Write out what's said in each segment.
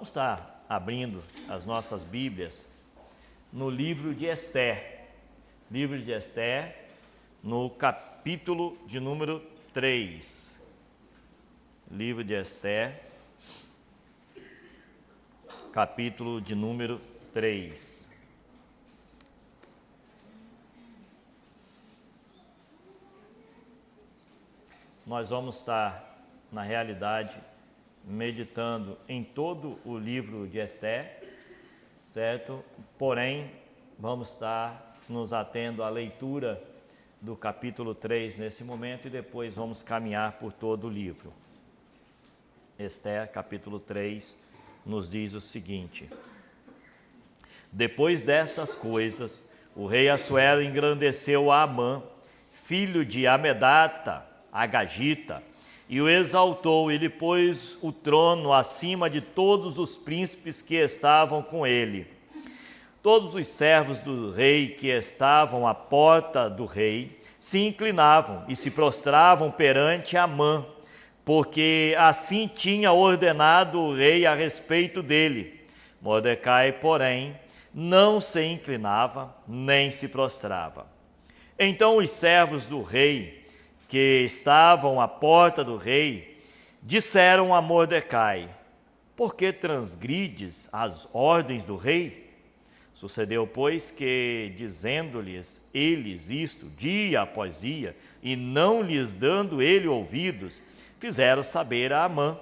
Vamos estar abrindo as nossas Bíblias no livro de Ester. Livro de Ester, no capítulo de número 3. Livro de Ester, capítulo de número 3. Nós vamos estar, na realidade, meditando em todo o livro de Ester, certo? Porém, vamos estar nos atendo à leitura do capítulo 3 nesse momento e depois vamos caminhar por todo o livro. Ester, capítulo 3, nos diz o seguinte: Depois dessas coisas, o rei Assuero engrandeceu a Amã, filho de Amedata, Agagita, e o exaltou, e lhe pôs o trono acima de todos os príncipes que estavam com ele. Todos os servos do rei que estavam à porta do rei se inclinavam e se prostravam perante Amã, porque assim tinha ordenado o rei a respeito dele. Mordecai, porém, não se inclinava nem se prostrava. Então os servos do rei que estavam à porta do rei disseram a Mordecai: Por que transgrides as ordens do rei? Sucedeu, pois, que, dizendo-lhes eles isto dia após dia, e não lhes dando ele ouvidos, fizeram saber a Amã,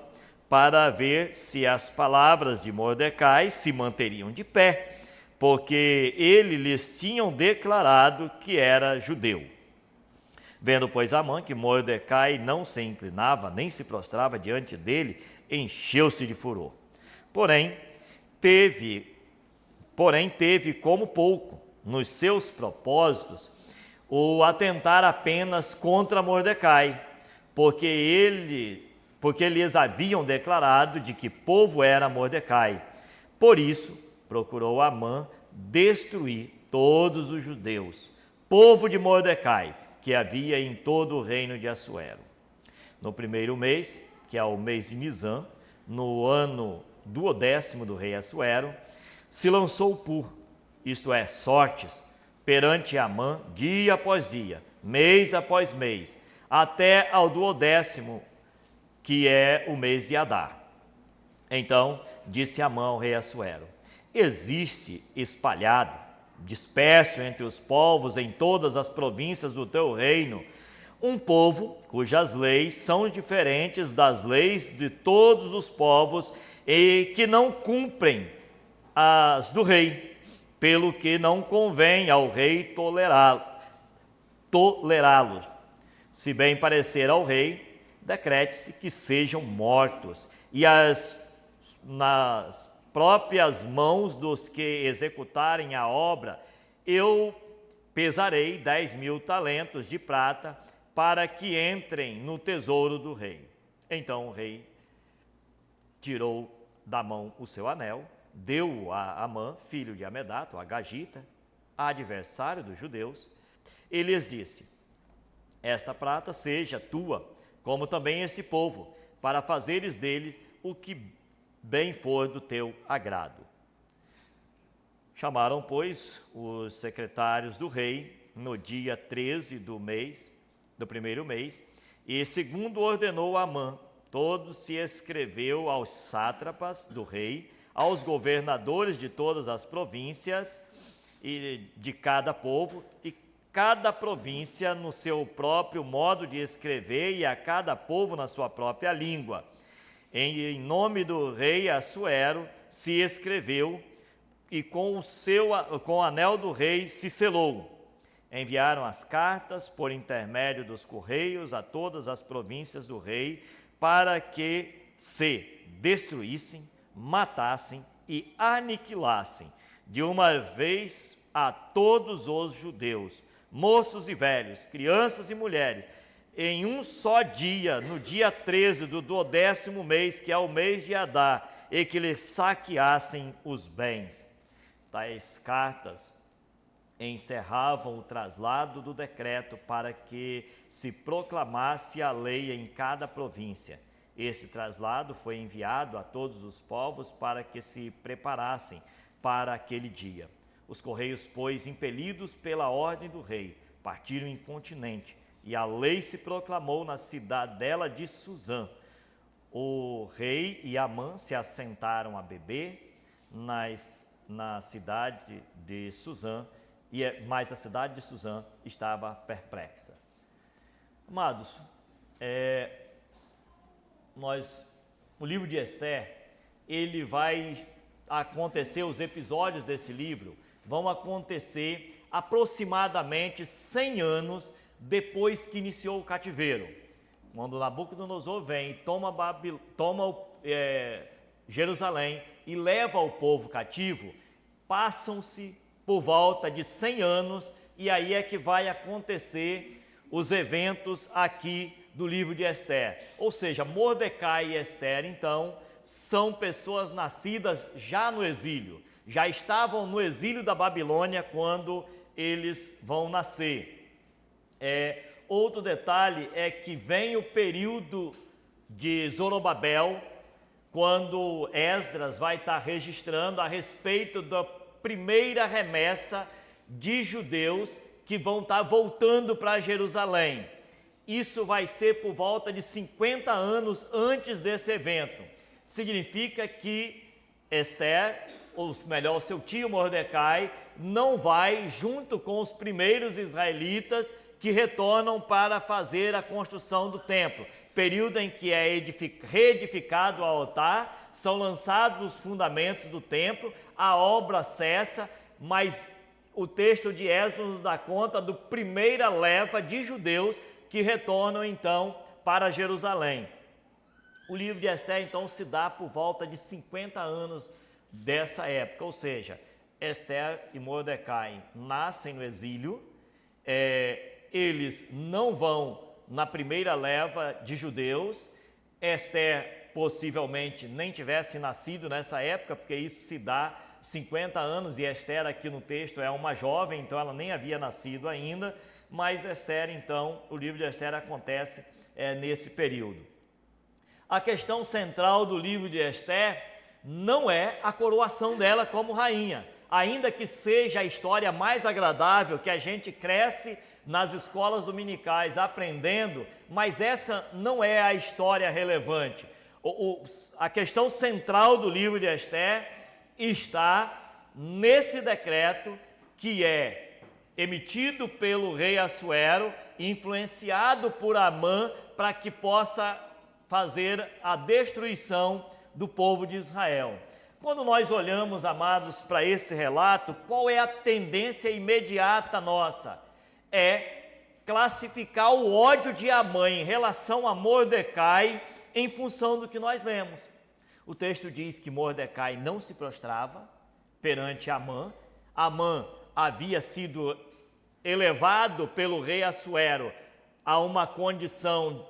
para ver se as palavras de Mordecai se manteriam de pé, porque ele lhes tinham declarado que era judeu. Vendo, pois, Amã que Mordecai não se inclinava, nem se prostrava diante dele, encheu-se de furor. Porém, teve como pouco nos seus propósitos o atentar apenas contra Mordecai, porque lhes haviam declarado de que povo era Mordecai. Por isso, procurou Amã destruir todos os judeus, povo de Mordecai, que havia em todo o reino de Assuero. No primeiro mês, que é o mês de Nisã, no ano 12º do rei Assuero, se lançou pur, isto é, sortes, perante Amã dia após dia, mês após mês, até ao 12º, que é o mês de Adar. Então disse Amã ao rei Assuero: Existe espalhado, disperso entre os povos em todas as províncias do teu reino, um povo cujas leis são diferentes das leis de todos os povos e que não cumprem as do rei, pelo que não convém ao rei tolerá-los. Se bem parecer ao rei, decrete-se que sejam mortos, e nas próprias mãos dos que executarem a obra, eu pesarei 10.000 talentos de prata para que entrem no tesouro do rei. Então o rei tirou da mão o seu anel, deu-o a Amã, filho de Amedata, o Agagita, adversário dos judeus, e lhes disse: Esta prata seja tua, como também esse povo, para fazeres dele o que bem for do teu agrado. Chamaram, pois, os secretários do rei no dia 13 do primeiro mês, e segundo ordenou Amã, todo se escreveu aos sátrapas do rei, aos governadores de todas as províncias e de cada povo, e cada província no seu próprio modo de escrever, e a cada povo na sua própria língua. Em nome do rei Assuero se escreveu, e com o anel do rei se selou. Enviaram as cartas por intermédio dos correios a todas as províncias do rei, para que se destruíssem, matassem e aniquilassem de uma vez a todos os judeus, moços e velhos, crianças e mulheres, em um só dia, no dia 13 do 12º mês, que é o mês de Adar, e que lhes saqueassem os bens. Tais cartas encerravam o traslado do decreto para que se proclamasse a lei em cada província. Esse traslado foi enviado a todos os povos para que se preparassem para aquele dia. Os correios, pois, impelidos pela ordem do rei, partiram incontinenti, e a lei se proclamou na cidadela de Suzã. O rei e Amã se assentaram a beber na cidade de Suzã, mas a cidade de Suzã estava perplexa. Amados, o livro de Esther, ele vai acontecer, os episódios desse livro vão acontecer aproximadamente 100 anos depois que iniciou o cativeiro. Quando Nabucodonosor vem e toma Jerusalém e leva o povo cativo, passam-se por volta de 100 anos e aí é que vai acontecer os eventos aqui do livro de Esther. Ou seja, Mordecai e Esther, então, são pessoas nascidas já no exílio, já estavam no exílio da Babilônia quando eles vão nascer. Outro detalhe é que vem o período de Zorobabel, quando Esdras vai estar registrando a respeito da primeira remessa de judeus que vão estar voltando para Jerusalém. Isso vai ser por volta de 50 anos antes desse evento. Significa que Esther, ou melhor, seu tio Mordecai, não vai junto com os primeiros israelitas que retornam para fazer a construção do templo. Período em que é reedificado o altar, são lançados os fundamentos do templo, a obra cessa, mas o texto de Esdras nos dá conta da primeira leva de judeus que retornam então para Jerusalém. O livro de Esther então se dá por volta de 50 anos dessa época, ou seja, Esther e Mordecai nascem no exílio, eles não vão na primeira leva de judeus. Esther possivelmente nem tivesse nascido nessa época, porque isso se dá 50 anos, e Esther aqui no texto é uma jovem, então ela nem havia nascido ainda, mas Esther então, o livro de Esther acontece nesse período. A questão central do livro de Esther não é a coroação dela como rainha, ainda que seja a história mais agradável que a gente cresce nas escolas dominicais aprendendo, mas essa não é a história relevante. A questão central do livro de Esther está nesse decreto que é emitido pelo rei Assuero, influenciado por Amã, para que possa fazer a destruição do povo de Israel. Quando nós olhamos, amados, para esse relato, qual é a tendência imediata nossa? Classificar o ódio de Amã em relação a Mordecai em função do que nós lemos. O texto diz que Mordecai não se prostrava perante Amã. Amã havia sido elevado pelo rei Assuero a uma condição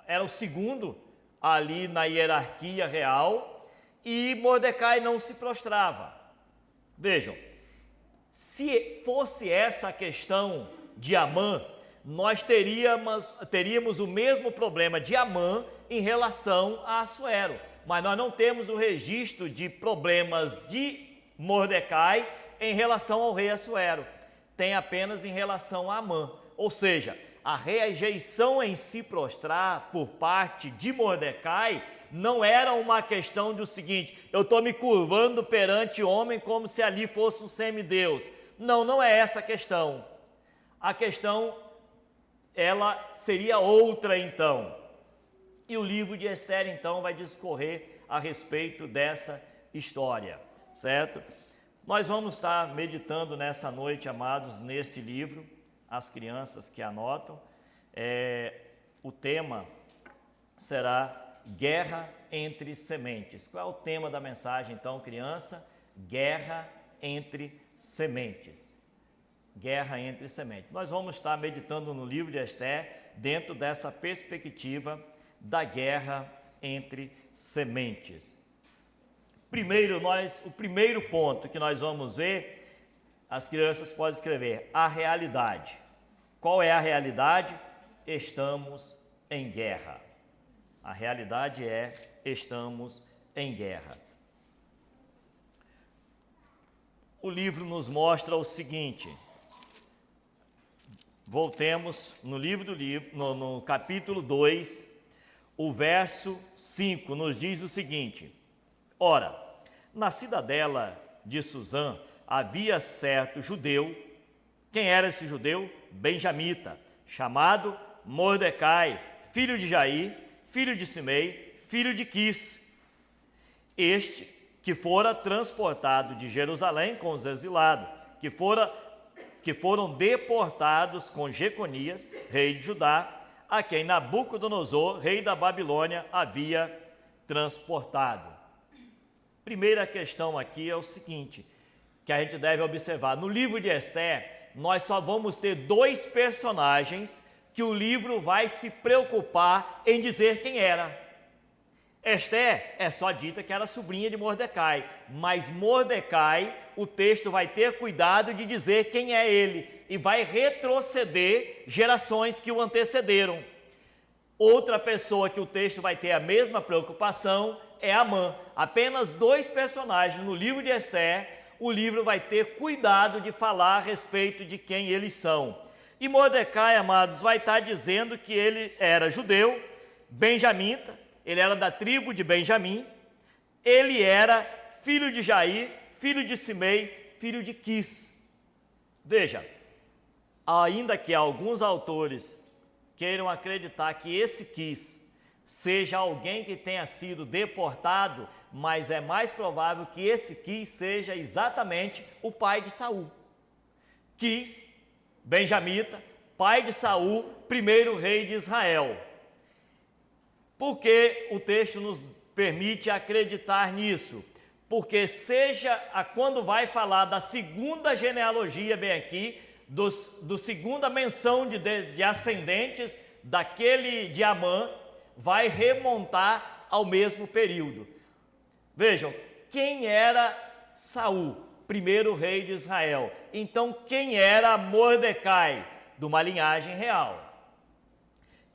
era o segundo ali na hierarquia real, e Mordecai não se prostrava. Vejam, se fosse essa a questão de Amã, nós teríamos o mesmo problema de Amã em relação a Assuero, mas nós não temos o registro de problemas de Mordecai em relação ao rei Assuero, tem apenas em relação a Amã. Ou seja, a rejeição em se prostrar por parte de Mordecai não era uma questão do seguinte: eu estou me curvando perante homem como se ali fosse um semideus. Não é essa a questão. A questão, ela seria outra então. E o livro de Esther então vai discorrer a respeito dessa história, certo? Nós vamos estar meditando nessa noite, amados, nesse livro, as crianças que anotam. O tema será Guerra entre Sementes. Qual é o tema da mensagem então, criança? Guerra entre sementes. Guerra entre sementes. Nós vamos estar meditando no livro de Esther dentro dessa perspectiva da guerra entre sementes. O primeiro ponto que nós vamos ver, as crianças podem escrever a realidade. Qual é a realidade? Estamos em guerra. A realidade é, estamos em guerra. O livro nos mostra o seguinte. Voltemos no no capítulo 2, o verso 5 nos diz o seguinte: Ora, na cidadela de Susã havia certo judeu. Quem era esse judeu? Benjamita, chamado Mordecai, filho de Jair, filho de Simei, filho de Quis. Este que fora transportado de Jerusalém com os exilados, que foram deportados com Jeconias, rei de Judá, a quem Nabucodonosor, rei da Babilônia, havia transportado. Primeira questão aqui é o seguinte, que a gente deve observar. No livro de Esther, nós só vamos ter 2 personagens que o livro vai se preocupar em dizer quem era. Esther é só dita que era sobrinha de Mordecai, mas Mordecai, o texto vai ter cuidado de dizer quem é ele e vai retroceder gerações que o antecederam. Outra pessoa que o texto vai ter a mesma preocupação é Amã. Apenas 2 personagens no livro de Esther, o livro vai ter cuidado de falar a respeito de quem eles são. E Mordecai, amados, vai estar dizendo que ele era judeu, benjamita, ele era da tribo de Benjamim, ele era filho de Jair, filho de Simei, filho de Quis. Veja, ainda que alguns autores queiram acreditar que esse Quis seja alguém que tenha sido deportado, mas é mais provável que esse Quis seja exatamente o pai de Saul. Quis, benjamita, pai de Saul, primeiro rei de Israel. Por que o texto nos permite acreditar nisso? Porque quando vai falar da segunda genealogia, bem aqui, do segunda menção de ascendentes daquele de Amã, vai remontar ao mesmo período. Vejam, quem era Saul? Primeiro rei de Israel. Então, quem era Mordecai? De uma linhagem real.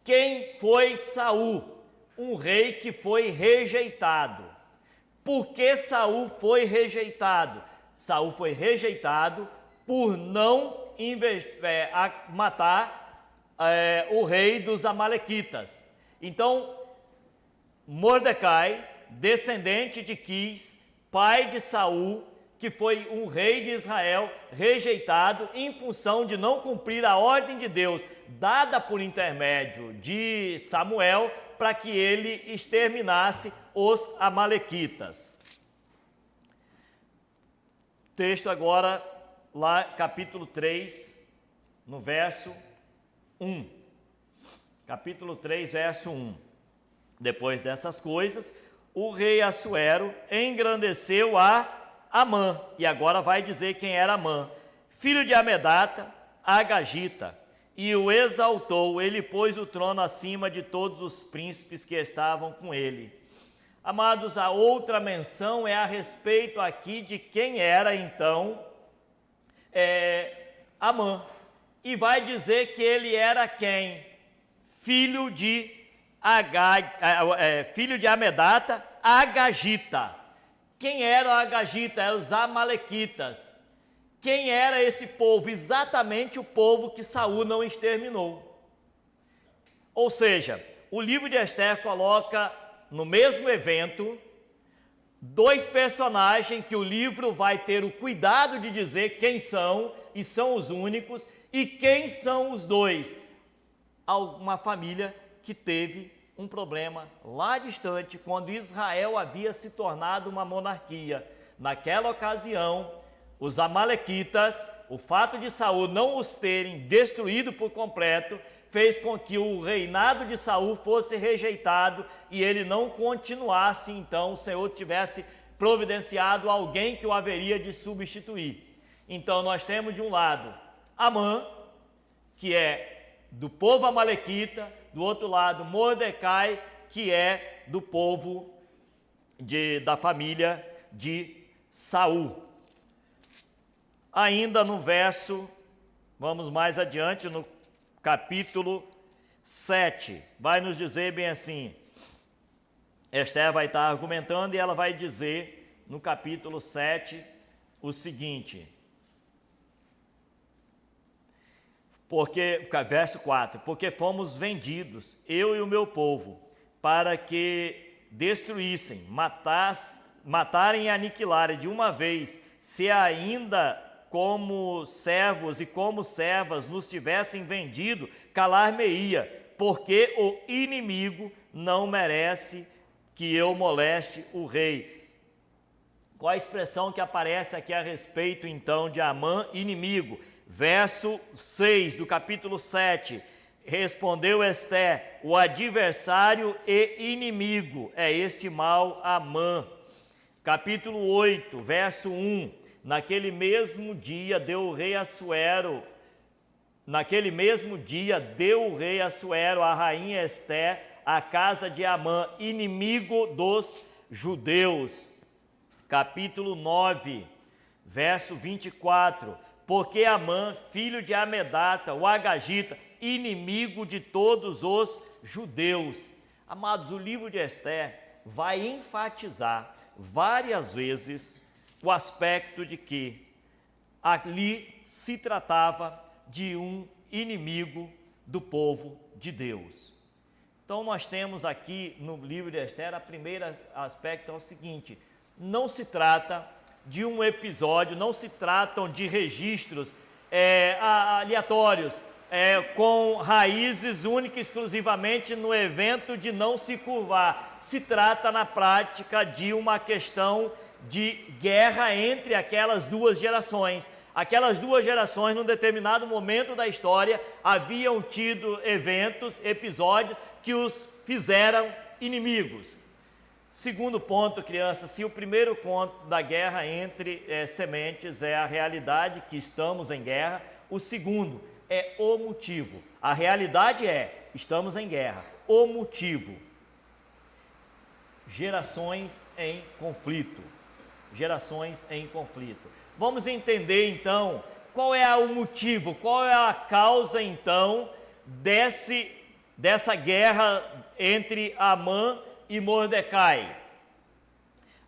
Quem foi Saul? Um rei que foi rejeitado. Por que Saul foi rejeitado? Saul foi rejeitado por não matar o rei dos amalequitas. Então, Mordecai, descendente de Quis, pai de Saul, que foi um rei de Israel rejeitado em função de não cumprir a ordem de Deus dada por intermédio de Samuel para que ele exterminasse os amalequitas. Texto agora, lá capítulo 3, no verso 1. Capítulo 3, verso 1. Depois dessas coisas, o rei Assuero engrandeceu a Amã, e agora vai dizer quem era Amã, filho de Amedata, Agagita, e o exaltou, ele pôs o trono acima de todos os príncipes que estavam com ele. Amados, a outra menção é a respeito aqui de quem era então Amã, e vai dizer que ele era quem? Filho de Amedata, Agagita. Quem era a Agagita? Eram os amalequitas. Quem era esse povo? Exatamente o povo que Saul não exterminou. Ou seja, o livro de Esther coloca no mesmo evento 2 personagens que o livro vai ter o cuidado de dizer quem são, e são os únicos, e quem são os 2. Uma família que teve um problema lá distante, quando Israel havia se tornado uma monarquia. Naquela ocasião, os amalequitas, o fato de Saul não os terem destruído por completo, fez com que o reinado de Saul fosse rejeitado e ele não continuasse. Então o Senhor tivesse providenciado alguém que o haveria de substituir. Então nós temos de um lado Amã, que é do povo amalequita, do outro lado Mordecai, que é do povo da família de Saul. Ainda no verso, vamos mais adiante, no capítulo 7, vai nos dizer bem assim: Esther vai estar argumentando e ela vai dizer no capítulo 7 o seguinte, verso 4, porque fomos vendidos, eu e o meu povo, para que destruíssem, matarem e aniquilarem de uma vez, se ainda como servos e como servas nos tivessem vendido, calar-me-ia, porque o inimigo não merece que eu moleste o rei. Qual a expressão que aparece aqui a respeito então de Amã, inimigo? Verso 6 do capítulo 7, respondeu Esther, o adversário e inimigo é este mal Amã. Capítulo 8, verso 1, naquele mesmo dia deu o rei Assuero a rainha Esther a casa de Amã, inimigo dos judeus. Capítulo 9, verso 24, porque Amã, filho de Amedata, o Agagita, inimigo de todos os judeus. Amados, o livro de Esther vai enfatizar várias vezes o aspecto de que ali se tratava de um inimigo do povo de Deus. Então nós temos aqui no livro de Esther, o primeiro aspecto é o seguinte, não se trata de um episódio, não se tratam de registros aleatórios, com raízes única e exclusivamente no evento de não se curvar. Se trata na prática de uma questão de guerra entre aquelas duas gerações. Aquelas duas gerações, num determinado momento da história, haviam tido episódios que os fizeram inimigos. Segundo ponto, crianças, se o primeiro ponto da guerra entre sementes é a realidade que estamos em guerra, o segundo é o motivo. A realidade estamos em guerra. O motivo, gerações em conflito. Gerações em conflito. Vamos entender então qual é o motivo, qual é a causa então dessa guerra entre Amã e Mordecai.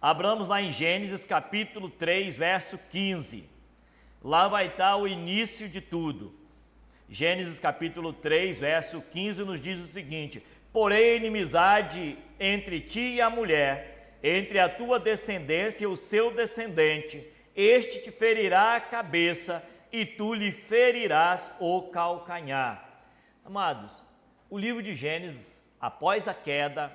Abramos lá em Gênesis capítulo 3, verso 15. Lá vai estar o início de tudo. Gênesis capítulo 3, verso 15 nos diz o seguinte: porém inimizade entre ti e a mulher, entre a tua descendência e o seu descendente, este te ferirá a cabeça e tu lhe ferirás o calcanhar. Amados, o livro de Gênesis, após a queda,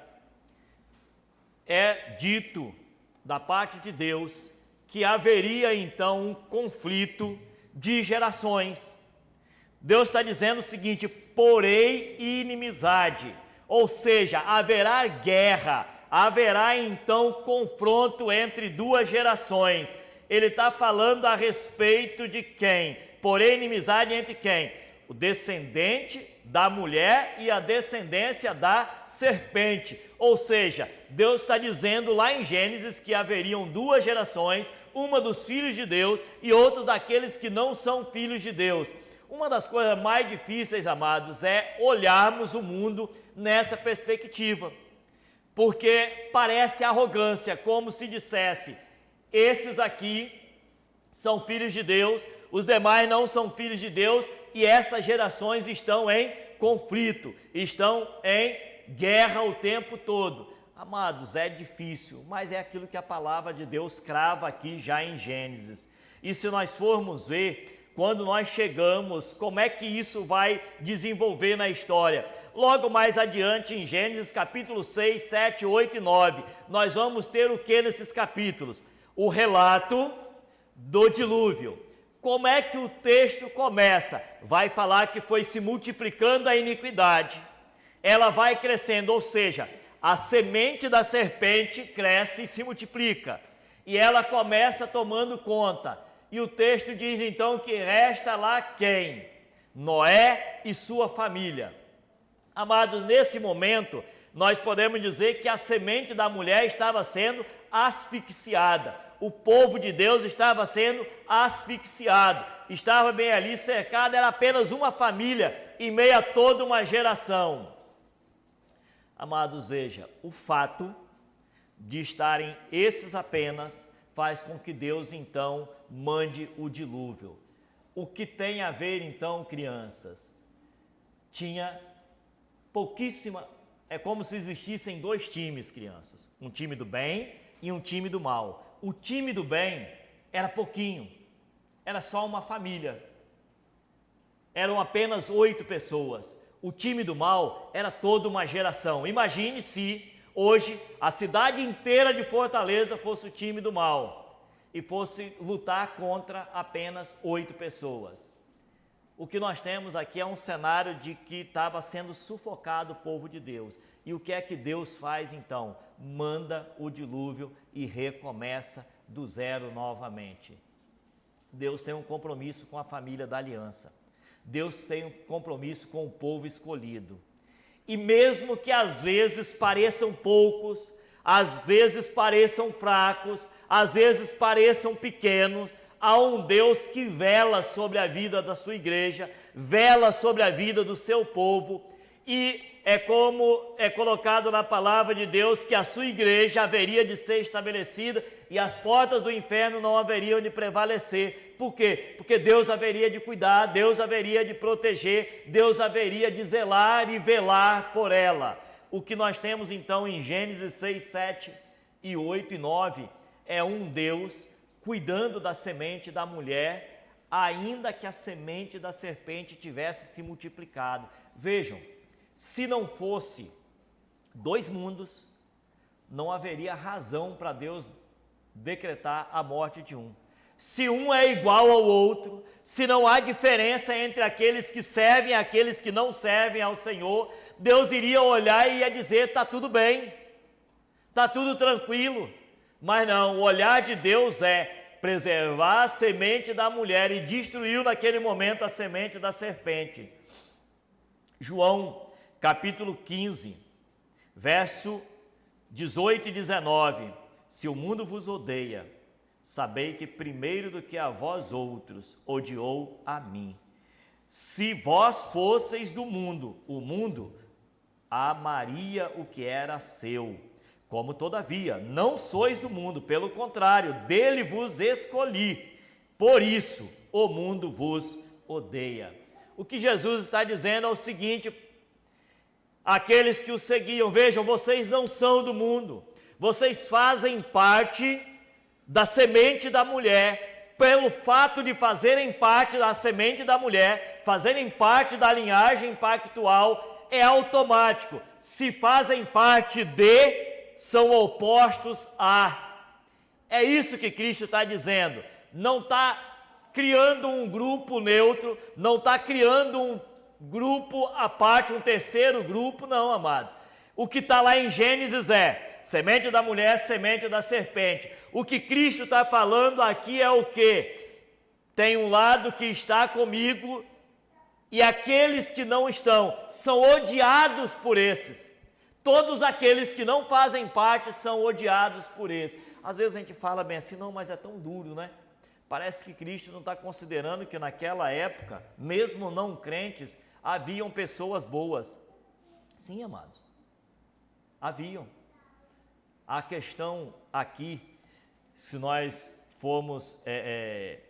é dito da parte de Deus que haveria então um conflito de gerações. Deus está dizendo o seguinte: porém inimizade, ou seja, haverá guerra, haverá então confronto entre duas gerações. Ele está falando a respeito de quem? Porém inimizade entre quem? O descendente da mulher e a descendência da serpente. Ou seja, Deus está dizendo lá em Gênesis que haveriam duas gerações, uma dos filhos de Deus e outra daqueles que não são filhos de Deus. Uma das coisas mais difíceis, amados, é olharmos o mundo nessa perspectiva, porque parece arrogância, como se dissesse: esses aqui são filhos de Deus, os demais não são filhos de Deus, e essas gerações estão em conflito, estão em guerra o tempo todo. Amados, é difícil, mas é aquilo que a palavra de Deus crava aqui já em Gênesis. E se nós formos ver, quando nós chegamos, como é que isso vai desenvolver na história? Logo mais adiante, em Gênesis capítulo 6, 7, 8 e 9, nós vamos ter o que nesses capítulos? O relato do dilúvio. Como é que o texto começa? Vai falar que foi se multiplicando a iniquidade. Ela vai crescendo, ou seja, a semente da serpente cresce e se multiplica. E ela começa tomando conta. E o texto diz então que resta lá quem? Noé e sua família. Amados, nesse momento, nós podemos dizer que a semente da mulher estava sendo asfixiada. O povo de Deus estava sendo asfixiado. Estava bem ali cercado, era apenas uma família em meio a toda uma geração. Amados, veja, o fato de estarem esses apenas, faz com que Deus então mande o dilúvio. O que tem a ver então, crianças? Tinha pouquíssima, é como se existissem dois times, crianças, um time do bem e um time do mal. O time do bem era pouquinho, era só uma família, eram apenas 8 pessoas. O time do mal era toda uma geração. Imagine se hoje a cidade inteira de Fortaleza fosse o time do mal e fosse lutar contra apenas 8 pessoas. O que nós temos aqui é um cenário de que estava sendo sufocado o povo de Deus. E o que é que Deus faz então? Manda o dilúvio e recomeça do zero novamente. Deus tem um compromisso com a família da aliança. Deus tem um compromisso com o povo escolhido. E mesmo que às vezes pareçam poucos, às vezes pareçam fracos, às vezes pareçam pequenos, há um Deus que vela sobre a vida da sua igreja, vela sobre a vida do seu povo, e é como é colocado na palavra de Deus que a sua igreja haveria de ser estabelecida e as portas do inferno não haveriam de prevalecer. Por quê? Porque Deus haveria de cuidar, Deus haveria de proteger, Deus haveria de zelar e velar por ela. O que nós temos então em Gênesis 6, 7 e 8 e 9 é um Deus cuidando da semente da mulher, ainda que a semente da serpente tivesse se multiplicado. Vejam, se não fosse 2 mundos, não haveria razão para Deus decretar a morte de um. Se um é igual ao outro, se não há diferença entre aqueles que servem e aqueles que não servem ao Senhor, Deus iria olhar e ia dizer, está tudo bem, está tudo tranquilo. Mas não, o olhar de Deus é preservar a semente da mulher e destruiu naquele momento a semente da serpente. João, capítulo 15, verso 18 e 19. Se o mundo vos odeia, sabei que primeiro do que a vós outros odiou a mim. Se vós fosseis do mundo, o mundo amaria o que era seu. Como todavia não sois do mundo, pelo contrário, dele vos escolhi. Por isso o mundo vos odeia. O que Jesus está dizendo é o seguinte: aqueles que o seguiam, vejam, vocês não são do mundo, vocês fazem parte da semente da mulher. Pelo fato de fazerem parte da semente da mulher, fazerem parte da linhagem pactual, é automático. Se fazem parte de, são opostos a. É isso que Cristo está dizendo. Não está criando um grupo neutro, não está criando um grupo à parte, um terceiro grupo, não, amados. O que está lá em Gênesis é semente da mulher, semente da serpente. O que Cristo está falando aqui é o quê? Tem um lado que está comigo e aqueles que não estão são odiados por esses. Todos aqueles que não fazem parte são odiados por esses. Às vezes a gente fala bem assim, não, mas é tão duro, né? Parece que Cristo não está considerando que naquela época, mesmo não crentes, haviam pessoas boas. Sim, amados, haviam. A questão aqui, se nós formos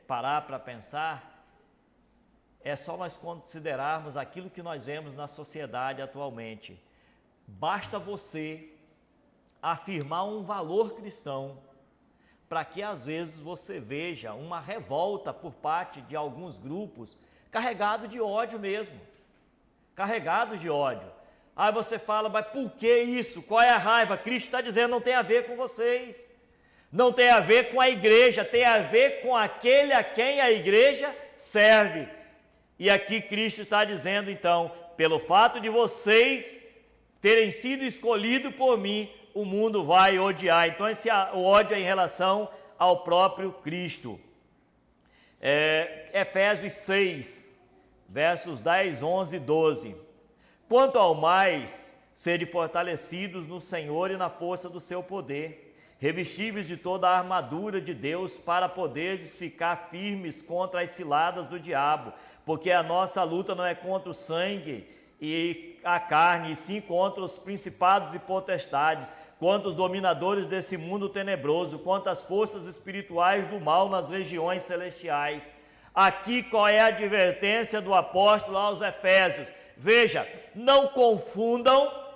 parar para pensar, é só nós considerarmos aquilo que nós vemos na sociedade atualmente. Basta você afirmar um valor cristão para que às vezes você veja uma revolta por parte de alguns grupos carregado de ódio mesmo, carregado de ódio. Aí você fala, mas por que isso? Qual é a raiva? Cristo está dizendo, não tem a ver com vocês, não tem a ver com a igreja, tem a ver com aquele a quem a igreja serve. E aqui Cristo está dizendo então, pelo fato de vocês terem sido escolhidos por mim, o mundo vai odiar. Então esse ódio é em relação ao próprio Cristo. Efésios 6, versos 10, 11 e 12. Quanto ao mais, sede fortalecidos no Senhor e na força do seu poder, revestíveis de toda a armadura de Deus, para poderes ficar firmes contra as ciladas do diabo, porque a nossa luta não é contra o sangue e a carne, e sim contra os principados e potestades, contra os dominadores desse mundo tenebroso, contra as forças espirituais do mal nas regiões celestiais. Aqui qual é a advertência do apóstolo aos Efésios? Veja, não confundam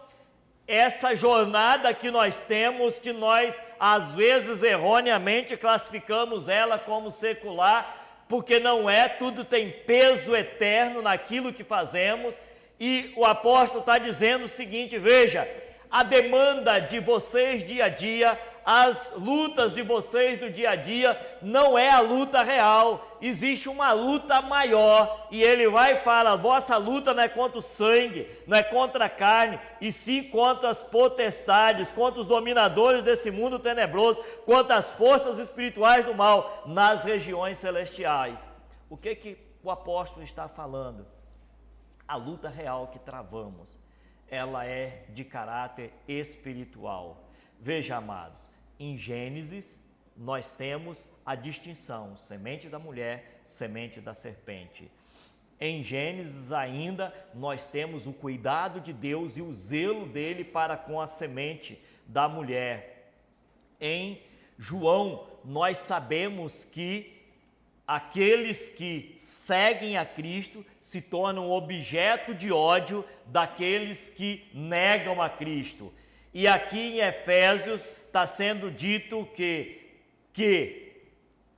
essa jornada que nós temos, que nós às vezes erroneamente classificamos ela como secular, porque não é, tudo tem peso eterno naquilo que fazemos, e o apóstolo está dizendo o seguinte: veja, a demanda de vocês dia a dia, as lutas de vocês do dia a dia, não é a luta real, existe uma luta maior, e ele vai falar: a vossa luta não é contra o sangue, não é contra a carne, e sim contra as potestades, contra os dominadores desse mundo tenebroso, contra as forças espirituais do mal, nas regiões celestiais. O que o apóstolo está falando? A luta real que travamos, ela é de caráter espiritual. Veja, amados, em Gênesis nós temos a distinção: semente da mulher, semente da serpente. Em Gênesis ainda nós temos o cuidado de Deus e o zelo dele para com a semente da mulher. Em João nós sabemos que aqueles que seguem a Cristo se tornam objeto de ódio daqueles que negam a Cristo. E aqui em Efésios está sendo dito que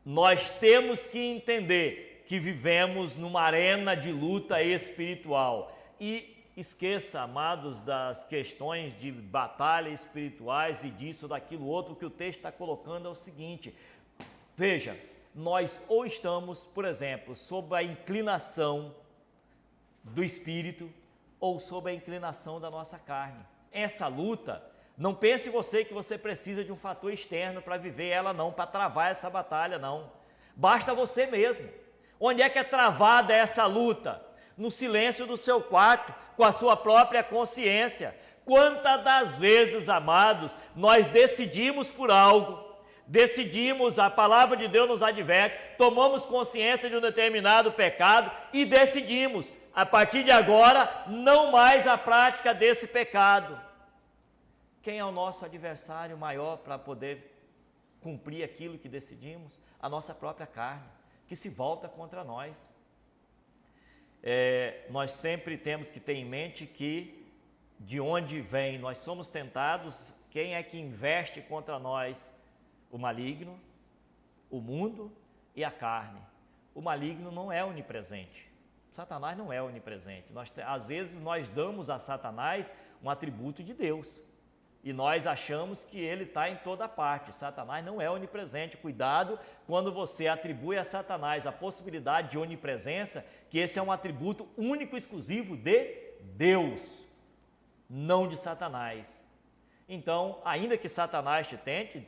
nós temos que entender que vivemos numa arena de luta espiritual. E esqueça, amados, das questões de batalha espirituais e disso, daquilo outro. Que o texto está colocando é o seguinte: veja, nós ou estamos, por exemplo, sob a inclinação do Espírito ou sob a inclinação da nossa carne. Essa luta, não pense você que você precisa de um fator externo para viver ela, não, para travar essa batalha, não. Basta você mesmo. Onde é que é travada essa luta? No silêncio do seu quarto, com a sua própria consciência. Quantas das vezes, amados, nós decidimos por algo, decidimos, a palavra de Deus nos adverte, tomamos consciência de um determinado pecado e decidimos, a partir de agora, não mais a prática desse pecado. Quem é o nosso adversário maior para poder cumprir aquilo que decidimos? A nossa própria carne, que se volta contra nós. Nós sempre temos que ter em mente que de onde vem, nós somos tentados, quem é que investe contra nós? O maligno, o mundo e a carne. O maligno não é onipresente. Satanás não é onipresente. Às vezes nós damos a Satanás um atributo de Deus e nós achamos que ele está em toda parte. Satanás não é onipresente. Cuidado quando você atribui a Satanás a possibilidade de onipresença, que esse é um atributo único e exclusivo de Deus, não de Satanás. Então, ainda que Satanás te tente,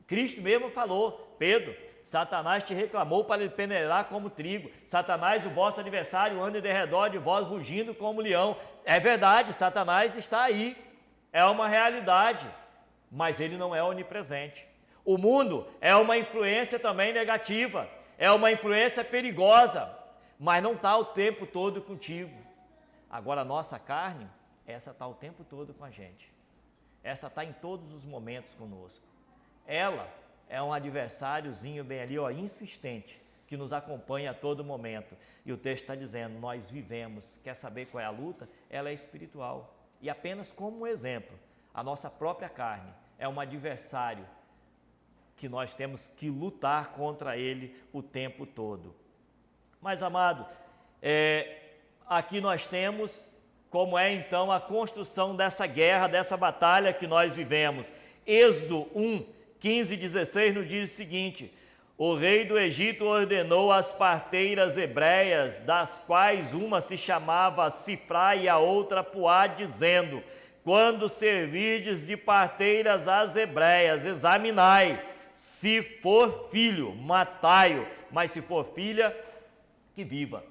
Cristo mesmo falou: Pedro, Satanás te reclamou para lhe peneirar como trigo. Satanás, o vosso adversário, anda de redor de vós, rugindo como leão. É verdade, Satanás está aí, é uma realidade, mas ele não é onipresente. O mundo é uma influência também negativa, é uma influência perigosa, mas não está o tempo todo contigo. Agora a nossa carne, essa está o tempo todo com a gente, essa está em todos os momentos conosco. Ela é um adversáriozinho bem ali, insistente, que nos acompanha a todo momento. E o texto está dizendo: nós vivemos. Quer saber qual é a luta? Ela é espiritual. E apenas como um exemplo, a nossa própria carne é um adversário que nós temos que lutar contra ele o tempo todo. Mas, amado, aqui nós temos como é então a construção dessa guerra, dessa batalha que nós vivemos. Êxodo 1:15 e 16 nos diz o seguinte: o rei do Egito ordenou as parteiras hebreias, das quais uma se chamava Sifrá e a outra Puá, dizendo: quando servirdes de parteiras às hebreias, examinai, se for filho, matai-o, mas se for filha, que viva.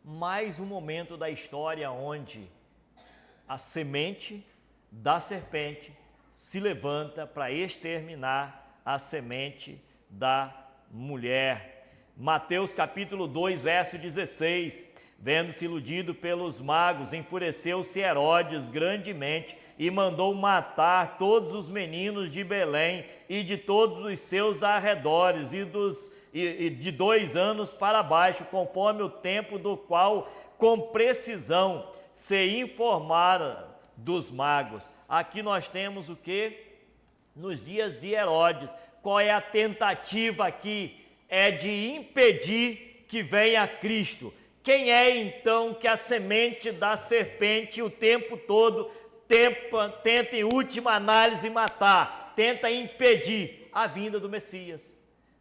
Mais um momento da história onde a semente da serpente se levanta para exterminar a semente da mulher. Mateus capítulo 2, verso 16. Vendo-se iludido pelos magos, enfureceu-se Herodes grandemente e mandou matar todos os meninos de Belém e de todos os seus arredores e de 2 anos para baixo, conforme o tempo do qual com precisão se informaram dos magos. Aqui nós temos o que? Nos dias de Herodes. Qual é a tentativa aqui? É de impedir que venha Cristo. Quem é então que a semente da serpente o tempo todo tenta em última análise matar, tenta impedir a vinda do Messias,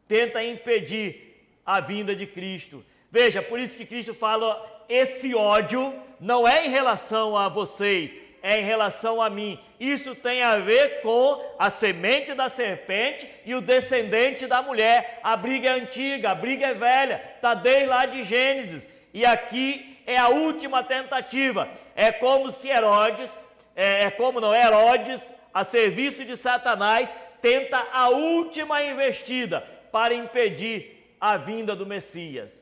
tenta impedir a vinda de Cristo? Veja, por isso que Cristo fala, esse ódio não é em relação a vocês, é em relação a mim. Isso tem a ver com a semente da serpente e o descendente da mulher. A briga é antiga, a briga é velha, está desde lá de Gênesis. E aqui é a última tentativa. É como se Herodes, Herodes, a serviço de Satanás, tenta a última investida para impedir a vinda do Messias.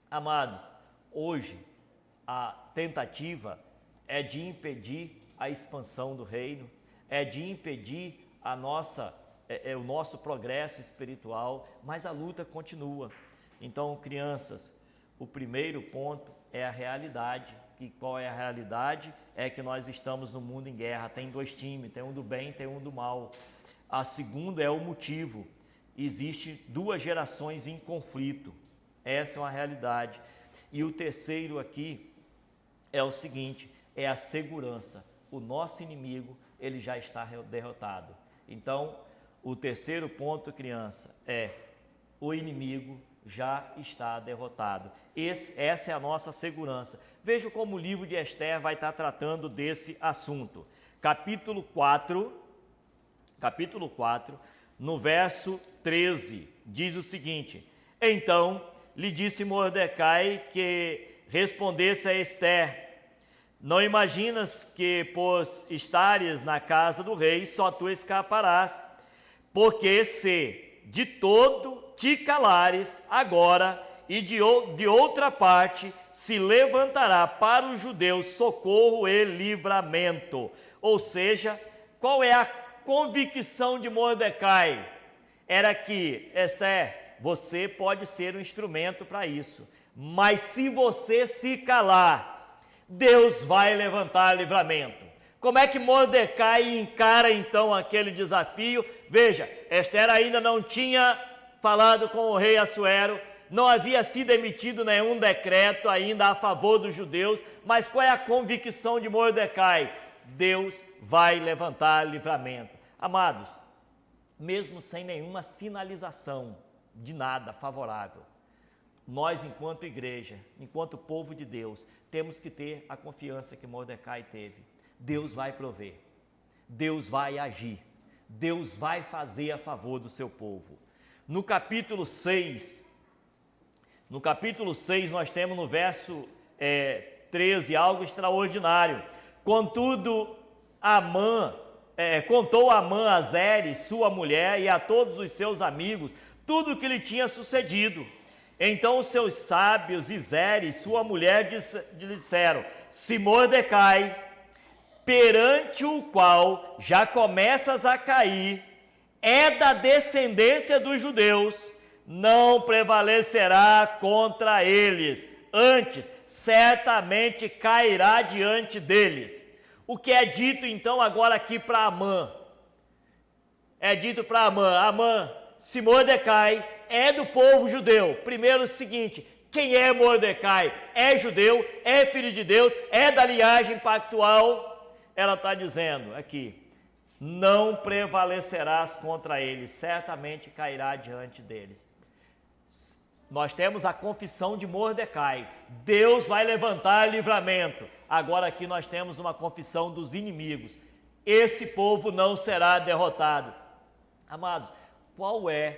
Amados, hoje a tentativa é de impedir a expansão do reino, é de impedir o nosso progresso espiritual, mas a luta continua. Então, crianças, o primeiro ponto é a realidade. E qual é a realidade? É que nós estamos no mundo em guerra. Tem 2 times, tem um do bem, tem um do mal. A segunda é o motivo. Existe 2 gerações em conflito. Essa é uma realidade. E o terceiro aqui é o seguinte, é a segurança. O nosso inimigo, ele já está derrotado. Então, o terceiro ponto, criança, é o inimigo já está derrotado. Essa é a nossa segurança. Veja como o livro de Esther vai estar tratando desse assunto. Capítulo 4, no verso 13, diz o seguinte: então lhe disse Mordecai que respondesse a Esther: não imaginas que por estares na casa do rei só tu escaparás, porque se de todo te calares agora, e de outra parte se levantará para os judeus socorro e livramento. Ou seja, qual é a convicção de Mordecai? Era que, Esther, você pode ser um instrumento para isso, mas se você se calar, Deus vai levantar livramento. Como é que Mordecai encara então aquele desafio? Veja, Esther ainda não tinha falado com o rei Assuero, não havia sido emitido nenhum decreto ainda a favor dos judeus, mas qual é a convicção de Mordecai? Deus vai levantar livramento. Amados, mesmo sem nenhuma sinalização de nada favorável, nós, enquanto igreja, enquanto povo de Deus, temos que ter a confiança que Mordecai teve. Deus vai prover, Deus vai agir, Deus vai fazer a favor do seu povo. No capítulo 6, nós temos no verso 13 algo extraordinário. Contudo, contou Amã a Zeres, sua mulher, e a todos os seus amigos, tudo o que lhe tinha sucedido. Então os seus sábios e Zeres, sua mulher, disseram: se Mordecai, perante o qual já começas a cair, é da descendência dos judeus, não prevalecerá contra eles, antes certamente cairá diante deles. O que é dito então agora aqui para Amã? É dito para Amã, se Mordecai é do povo judeu, primeiro o seguinte: quem é Mordecai? É judeu, é filho de Deus, é da linhagem pactual. Ela está dizendo aqui: não prevalecerás contra eles, certamente cairá diante deles. Nós temos a confissão de Mordecai, Deus vai levantar livramento. Agora aqui nós temos uma confissão dos inimigos, esse povo não será derrotado. Amados, qual é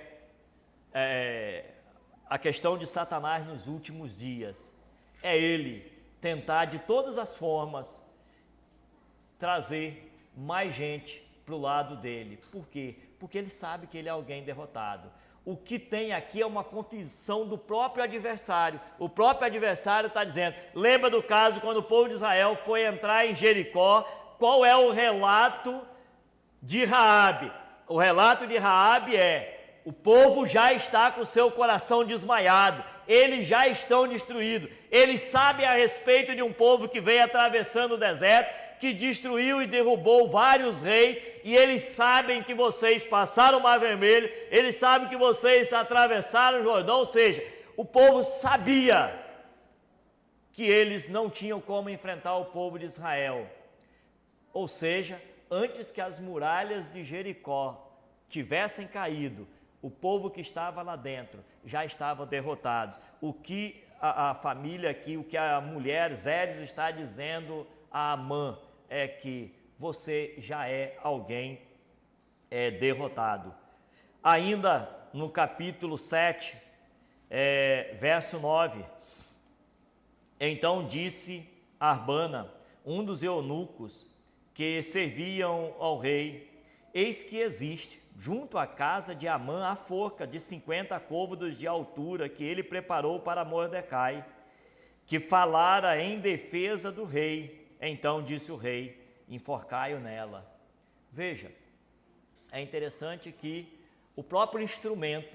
a questão de Satanás nos últimos dias? É ele tentar de todas as formas trazer mais gente para o lado dele. Por quê? Porque ele sabe que ele é alguém derrotado. O que tem aqui é uma confissão do próprio adversário. O próprio adversário está dizendo, lembra do caso quando o povo de Israel foi entrar em Jericó, qual é o relato de Raabe? O relato de Raabe é, o povo já está com o seu coração desmaiado, eles já estão destruídos, eles sabem a respeito de um povo que veio atravessando o deserto, que destruiu e derrubou vários reis, e eles sabem que vocês passaram o Mar Vermelho, eles sabem que vocês atravessaram o Jordão, ou seja, o povo sabia que eles não tinham como enfrentar o povo de Israel. Ou seja, antes que as muralhas de Jericó tivessem caído, o povo que estava lá dentro já estava derrotado. O que a família aqui, o que a mulher Zeres está dizendo a Amã é que você já é alguém derrotado. Ainda no capítulo 7, verso 9, então disse Arbana, um dos eunucos que serviam ao rei, eis que existe junto à casa de Amã a forca de 50 côvados de altura que ele preparou para Mordecai, que falara em defesa do rei. Então disse o rei, enforcai-o nela. Veja, é interessante que o próprio instrumento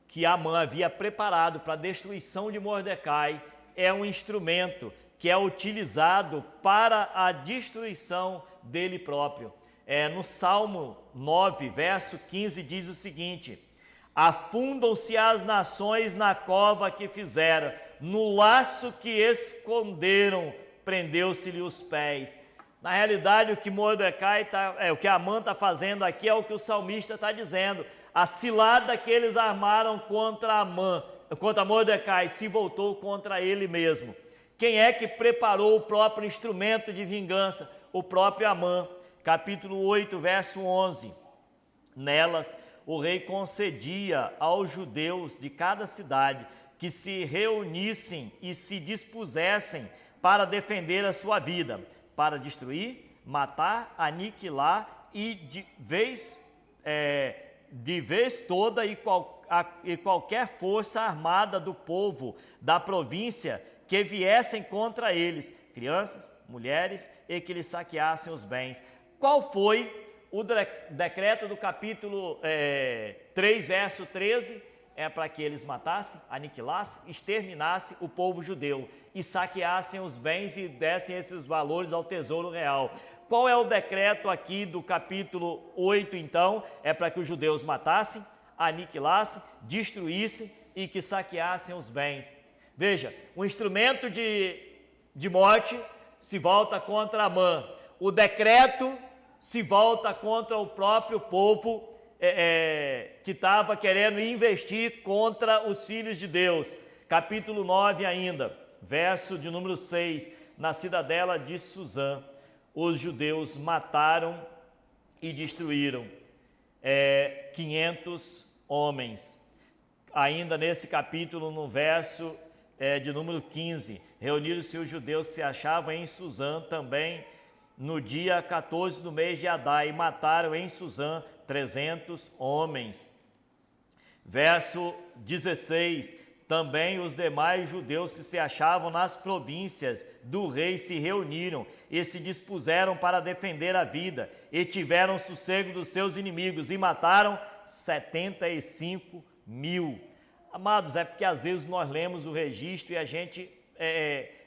que Amã havia preparado para a destruição de Mordecai é um instrumento que é utilizado para a destruição dele próprio. No Salmo 9, verso 15, diz o seguinte, afundam-se as nações na cova que fizeram, no laço que esconderam, prendeu-se-lhe os pés. Na realidade, o que Mordecai o que Amã está fazendo aqui é o que o salmista está dizendo. A cilada que eles armaram contra Mordecai, se voltou contra ele mesmo. Quem é que preparou o próprio instrumento de vingança? O próprio Amã. Capítulo 8, verso 11. Nelas, o rei concedia aos judeus de cada cidade que se reunissem e se dispusessem para defender a sua vida, para destruir, matar, aniquilar e de vez toda e qualquer força armada do povo da província que viessem contra eles, crianças, mulheres, e que lhes saqueassem os bens. Qual foi o decreto do capítulo 3, verso 13? É para que eles matassem, aniquilassem, exterminassem o povo judeu e saqueassem os bens e dessem esses valores ao tesouro real. Qual é o decreto aqui do capítulo 8, então? É para que os judeus matassem, aniquilassem, destruíssem e que saqueassem os bens. Veja, o instrumento de morte se volta contra Amã. O decreto se volta contra o próprio povo que estava querendo investir contra os filhos de Deus. Capítulo 9 ainda, verso de número 6, na cidadela de Suzã, os judeus mataram e destruíram 500 homens. Ainda nesse capítulo, no verso de número 15, reuniram-se os judeus que se achavam em Suzã também, no dia 14 do mês de Adar, e mataram em Suzã 300 homens. Verso 16, também os demais judeus que se achavam nas províncias do rei se reuniram e se dispuseram para defender a vida, e tiveram sossego dos seus inimigos, e mataram 75 mil. Amados, é porque às vezes nós lemos o registro e a gente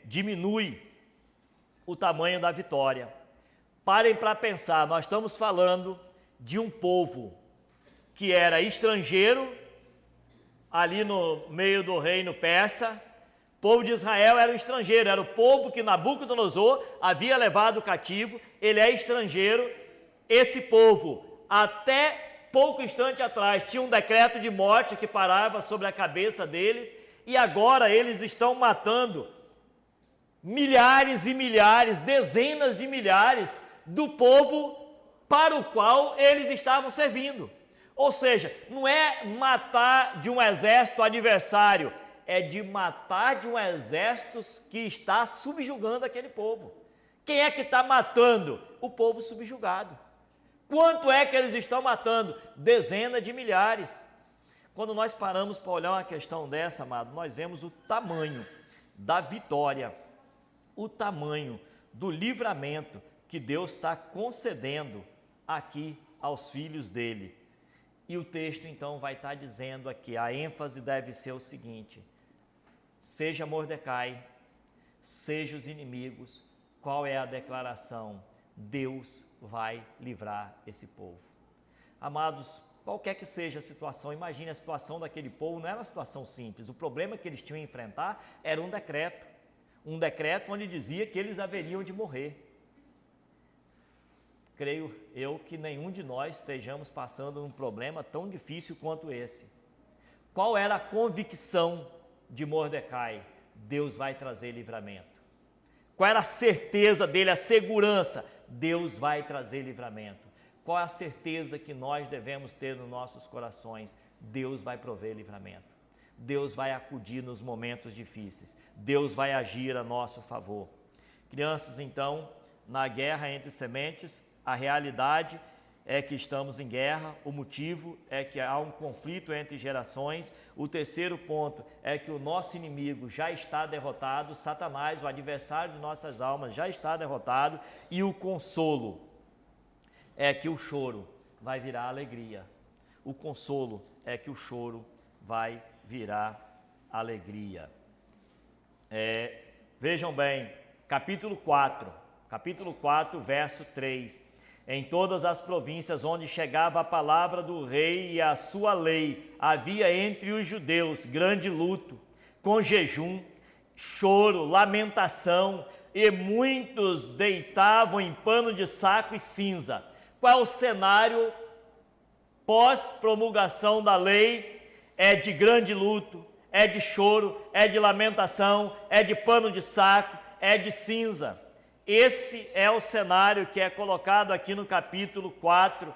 diminui o tamanho da vitória. Parem para pensar, nós estamos falando de um povo que era estrangeiro, ali no meio do reino persa. O povo de Israel era um estrangeiro, era o povo que Nabucodonosor havia levado cativo, ele é estrangeiro. Esse povo, até pouco instante atrás, tinha um decreto de morte que parava sobre a cabeça deles, e agora eles estão matando milhares e milhares, dezenas de milhares do povo para o qual eles estavam servindo. Ou seja, não é matar de um exército adversário, é de matar de um exército que está subjugando aquele povo. Quem é que está matando? O povo subjugado. Quanto é que eles estão matando? Dezenas de milhares. Quando nós paramos para olhar uma questão dessa, amado, nós vemos o tamanho da vitória, o tamanho do livramento que Deus está concedendo aqui aos filhos dele. E o texto então vai estar dizendo aqui, a ênfase deve ser o seguinte: seja Mordecai, seja os inimigos, qual é a declaração? Deus vai livrar esse povo. Amados, qualquer que seja a situação, imagine a situação daquele povo, não era uma situação simples. O problema que eles tinham a enfrentar era um decreto onde dizia que eles haveriam de morrer. Creio eu que nenhum de nós estejamos passando um problema tão difícil quanto esse. Qual era a convicção de Mordecai? Deus vai trazer livramento. Qual era a certeza dele, a segurança? Deus vai trazer livramento. Qual é a certeza que nós devemos ter nos nossos corações? Deus vai prover livramento. Deus vai acudir nos momentos difíceis. Deus vai agir a nosso favor. Crianças, então, na guerra entre sementes, a realidade é que estamos em guerra, o motivo é que há um conflito entre gerações. O terceiro ponto é que o nosso inimigo já está derrotado, Satanás, o adversário de nossas almas, já está derrotado. E o consolo é que o choro vai virar alegria. O consolo é que o choro vai virar alegria. Vejam bem, capítulo 4, verso 3. Em todas as províncias onde chegava a palavra do rei e a sua lei, havia entre os judeus grande luto, com jejum, choro, lamentação, e muitos deitavam em pano de saco e cinza. Qual é o cenário pós-promulgação da lei? É de grande luto, é de choro, é de lamentação, é de pano de saco, é de cinza. Esse é o cenário que é colocado aqui no capítulo 4,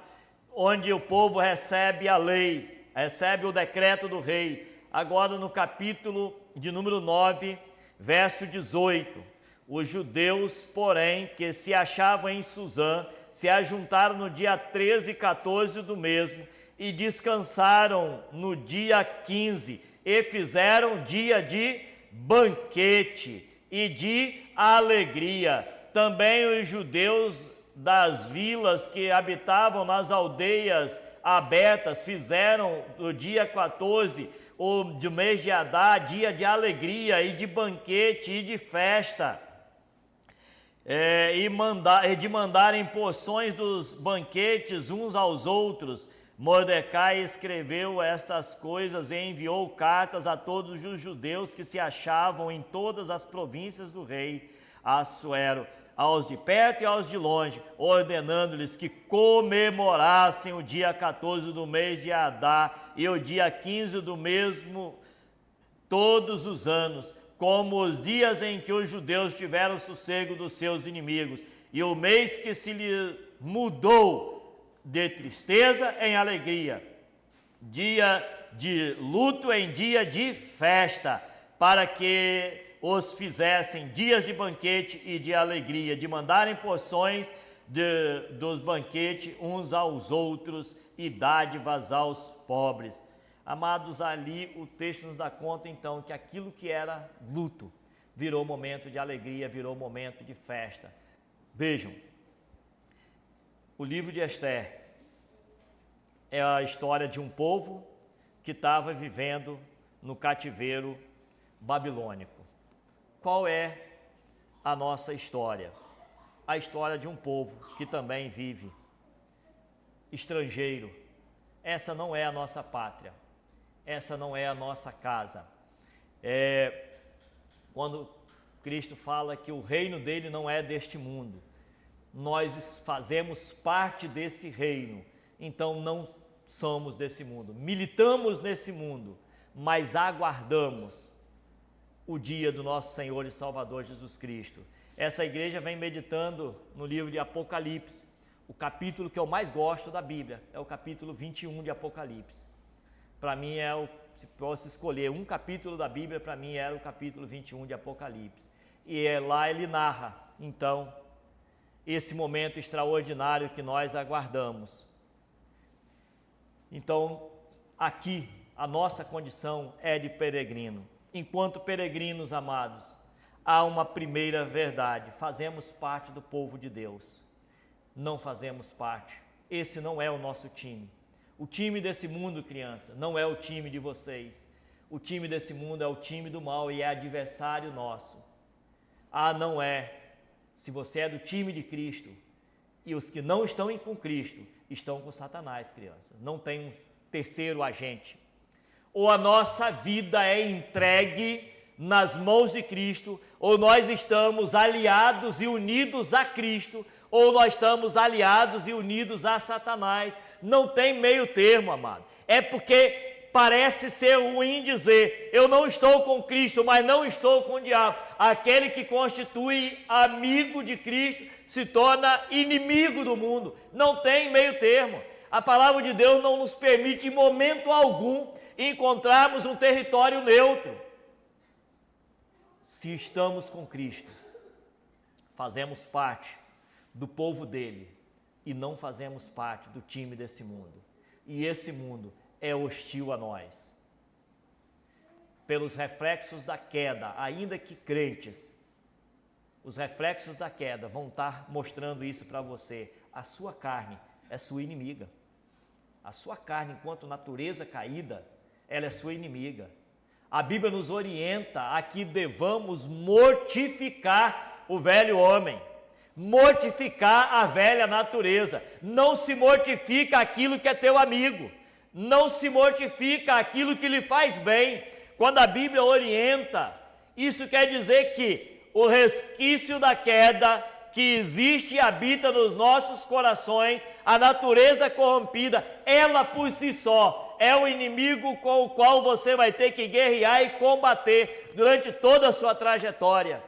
onde o povo recebe a lei, recebe o decreto do rei. Agora no capítulo de número 9, verso 18. Os judeus, porém, que se achavam em Suzã, se ajuntaram no dia 13 e 14 do mesmo, e descansaram no dia 15, e fizeram dia de banquete e de alegria. Também os judeus das vilas que habitavam nas aldeias abertas fizeram no dia 14, do mês de Adar, dia de alegria e de banquete e de festa, e de mandarem porções dos banquetes uns aos outros. Mordecai escreveu estas coisas e enviou cartas a todos os judeus que se achavam em todas as províncias do rei Assuero, aos de perto e aos de longe, ordenando-lhes que comemorassem o dia 14 do mês de Adar e o dia 15 do mesmo todos os anos, como os dias em que os judeus tiveram sossego dos seus inimigos, e o mês que se lhe mudou de tristeza em alegria, dia de luto em dia de festa, para que os fizessem dias de banquete e de alegria, de mandarem porções dos banquetes uns aos outros e dádivas aos pobres. Amados, ali o texto nos dá conta então que aquilo que era luto virou momento de alegria, virou momento de festa. Vejam, o livro de Esther é a história de um povo que estava vivendo no cativeiro babilônico. Qual é a nossa história? A história de um povo que também vive estrangeiro. Essa não é a nossa pátria, essa não é a nossa casa. Quando Cristo fala que o reino dele não é deste mundo, nós fazemos parte desse reino, então não somos desse mundo, militamos nesse mundo, mas aguardamos o dia do nosso Senhor e Salvador Jesus Cristo. Essa igreja vem meditando no livro de Apocalipse. O capítulo que eu mais gosto da Bíblia é o capítulo 21 de Apocalipse. Para mim se posso escolher um capítulo da Bíblia, para mim era o capítulo 21 de Apocalipse. E lá ele narra, então, esse momento extraordinário que nós aguardamos. Então, aqui, a nossa condição é de peregrino. Enquanto peregrinos, amados, há uma primeira verdade: fazemos parte do povo de Deus. Não fazemos parte. Esse não é o nosso time. O time desse mundo, criança, não é o time de vocês. O time desse mundo é o time do mal e é adversário nosso. Não é. Se você é do time de Cristo, e os que não estão com Cristo estão com Satanás, crianças. Não tem um terceiro agente. Ou a nossa vida é entregue nas mãos de Cristo, ou nós estamos aliados e unidos a Cristo, ou nós estamos aliados e unidos a Satanás. Não tem meio termo, amado. É porque parece ser ruim dizer: eu não estou com Cristo, mas não estou com o diabo. Aquele que constitui amigo de Cristo se torna inimigo do mundo. Não tem meio termo. A palavra de Deus não nos permite em momento algum encontrarmos um território neutro. Se estamos com Cristo, fazemos parte do povo dele e não fazemos parte do time desse mundo. E esse mundo é hostil a nós. Pelos reflexos da queda, ainda que crentes, os reflexos da queda vão estar mostrando isso para você. A sua carne é sua inimiga. A sua carne, enquanto natureza caída, ela é sua inimiga. A Bíblia nos orienta a que devamos mortificar o velho homem, mortificar a velha natureza. Não se mortifica aquilo que é teu amigo, não se mortifica aquilo que lhe faz bem. Quando a Bíblia orienta, isso quer dizer que o resquício da queda que existe e habita nos nossos corações, a natureza corrompida, ela por si só é o inimigo com o qual você vai ter que guerrear e combater durante toda a sua trajetória.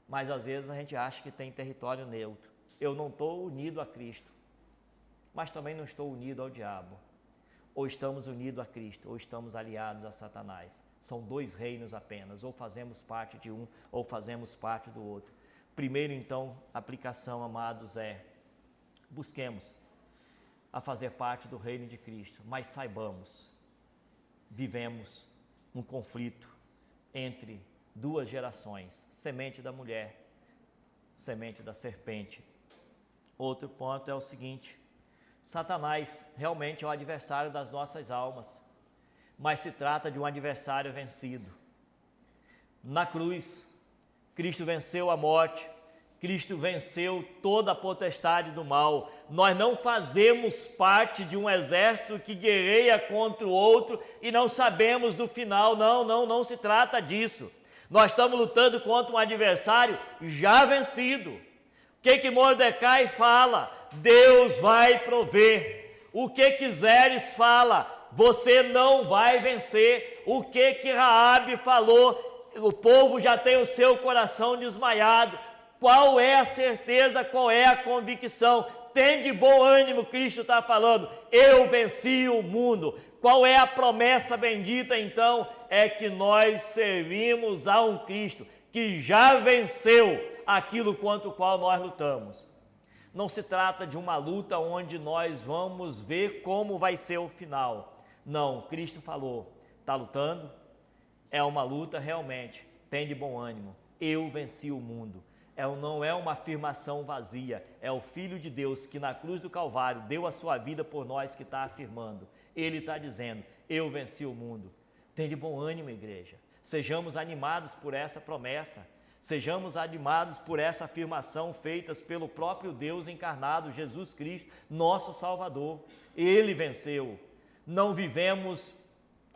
Mas às vezes a gente acha que tem território neutro. Eu não estou unido a Cristo, mas também não estou unido ao diabo. Ou estamos unidos a Cristo, ou estamos aliados a Satanás. São dois reinos apenas, ou fazemos parte de um, ou fazemos parte do outro. Primeiro, então, aplicação, amados, busquemos a fazer parte do reino de Cristo, mas saibamos, vivemos um conflito entre duas gerações, semente da mulher, semente da serpente. Outro ponto é o seguinte: Satanás realmente é o adversário das nossas almas, mas se trata de um adversário vencido. Na cruz, Cristo venceu a morte, Cristo venceu toda a potestade do mal. Nós não fazemos parte de um exército que guerreia contra o outro e não sabemos do final. Não se trata disso. Nós estamos lutando contra um adversário já vencido. O que Mordecai fala? Deus vai prover. O que quiseres fala, você não vai vencer. O que Raabe falou? O povo já tem o seu coração desmaiado. Qual é a certeza, qual é a convicção? Tem de bom ânimo, Cristo está falando: eu venci o mundo. Qual é a promessa bendita então? É que nós servimos a um Cristo que já venceu aquilo contra o qual nós lutamos. Não se trata de uma luta onde nós vamos ver como vai ser o final. Não, Cristo falou: está lutando? É uma luta realmente, tem de bom ânimo, eu venci o mundo. Não é uma afirmação vazia, é o Filho de Deus que na cruz do Calvário deu a sua vida por nós que está afirmando. Ele está dizendo: eu venci o mundo. Tem de bom ânimo, igreja. Sejamos animados por essa promessa, sejamos animados por essa afirmação feita pelo próprio Deus encarnado, Jesus Cristo, nosso Salvador. Ele venceu. Não vivemos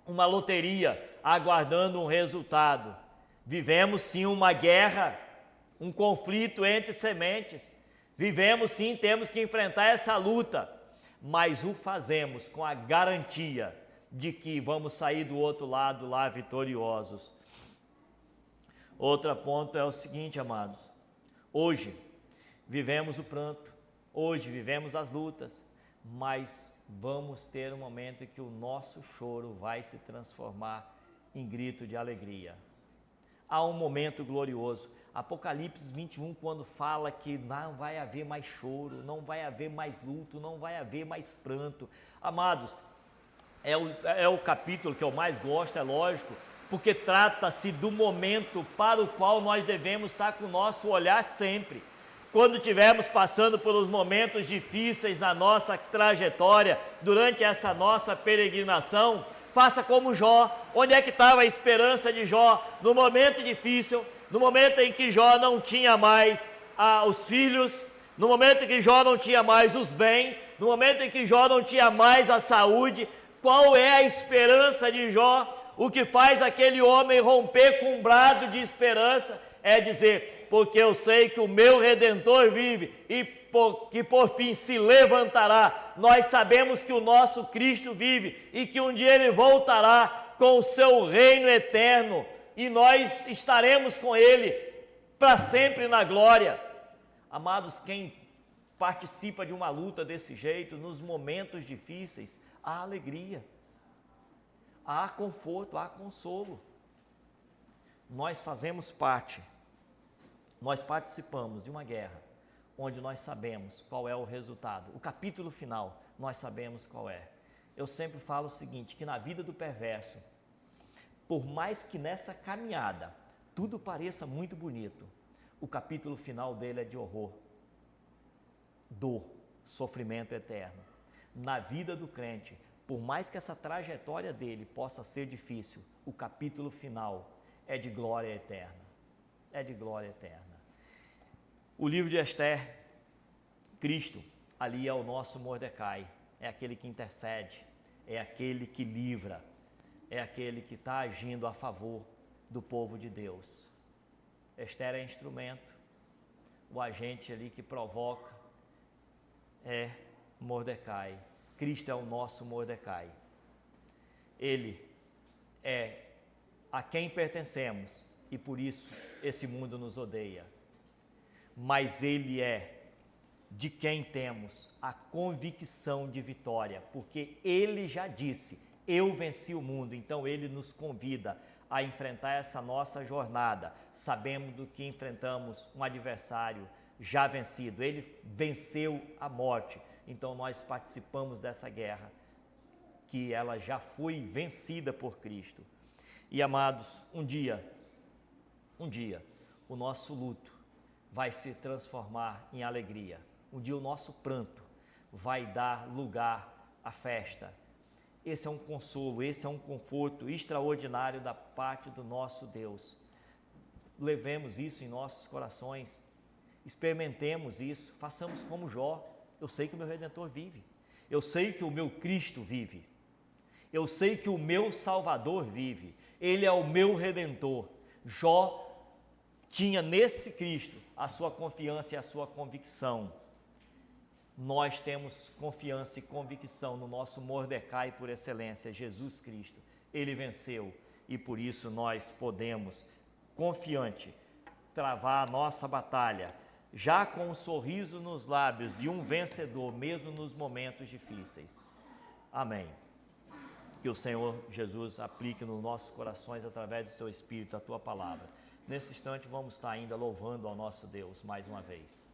uma loteria aguardando um resultado. Vivemos sim uma guerra, um conflito entre sementes. Vivemos sim, temos que enfrentar essa luta, mas o fazemos com a garantia de que vamos sair do outro lado lá vitoriosos. Outro ponto é o seguinte, amados: hoje vivemos o pranto, hoje vivemos as lutas, mas vamos ter um momento em que o nosso choro vai se transformar em grito de alegria. Há um momento glorioso. Apocalipse 21, quando fala que não vai haver mais choro, não vai haver mais luto, não vai haver mais pranto. Amados, é o capítulo que eu mais gosto, é lógico, porque trata-se do momento para o qual nós devemos estar com o nosso olhar sempre. Quando estivermos passando pelos momentos difíceis na nossa trajetória, durante essa nossa peregrinação, faça como Jó. Onde é que estava a esperança de Jó? No momento difícil, no momento em que Jó não tinha mais os filhos, no momento em que Jó não tinha mais os bens, no momento em que Jó não tinha mais a saúde. Qual é a esperança de Jó? O que faz aquele homem romper com um brado de esperança é dizer: porque eu sei que o meu Redentor vive e que por fim se levantará. Nós sabemos que o nosso Cristo vive e que um dia Ele voltará com o seu reino eterno e nós estaremos com Ele para sempre na glória. Amados, quem participa de uma luta desse jeito, nos momentos difíceis, há alegria, há conforto, há consolo. Nós fazemos parte, nós participamos de uma guerra, onde nós sabemos qual é o resultado. O capítulo final, nós sabemos qual é. Eu sempre falo o seguinte, que na vida do perverso, por mais que nessa caminhada tudo pareça muito bonito, o capítulo final dele é de horror, dor, sofrimento eterno. Na vida do crente, por mais que essa trajetória dele possa ser difícil, o capítulo final é de glória eterna. É de glória eterna. O livro de Esther, Cristo, ali é o nosso Mordecai, é aquele que intercede, é aquele que livra, é aquele que está agindo a favor do povo de Deus. Esther é instrumento, o agente ali que provoca é Mordecai. Cristo é o nosso Mordecai. Ele é a quem pertencemos e por isso esse mundo nos odeia. Mas Ele é de quem temos a convicção de vitória, porque Ele já disse: eu venci o mundo. Então Ele nos convida a enfrentar essa nossa jornada, sabendo do que enfrentamos um adversário já vencido. Ele venceu a morte, então nós participamos dessa guerra, que ela já foi vencida por Cristo. E amados, um dia, o nosso luto vai se transformar em alegria. Um dia o nosso pranto vai dar lugar à festa. Esse é um consolo, esse é um conforto extraordinário da parte do nosso Deus. Levemos isso em nossos corações, experimentemos isso, façamos como Jó. Eu sei que o meu Redentor vive, eu sei que o meu Cristo vive, eu sei que o meu Salvador vive, Ele é o meu Redentor. Jó tinha nesse Cristo a sua confiança e a sua convicção. Nós temos confiança e convicção no nosso Mordecai por excelência, Jesus Cristo. Ele venceu e por isso nós podemos, confiante, travar a nossa batalha, já com um sorriso nos lábios de um vencedor, mesmo nos momentos difíceis. Amém. Que o Senhor Jesus aplique nos nossos corações, através do seu Espírito, a tua palavra. Nesse instante vamos estar ainda louvando ao nosso Deus mais uma vez.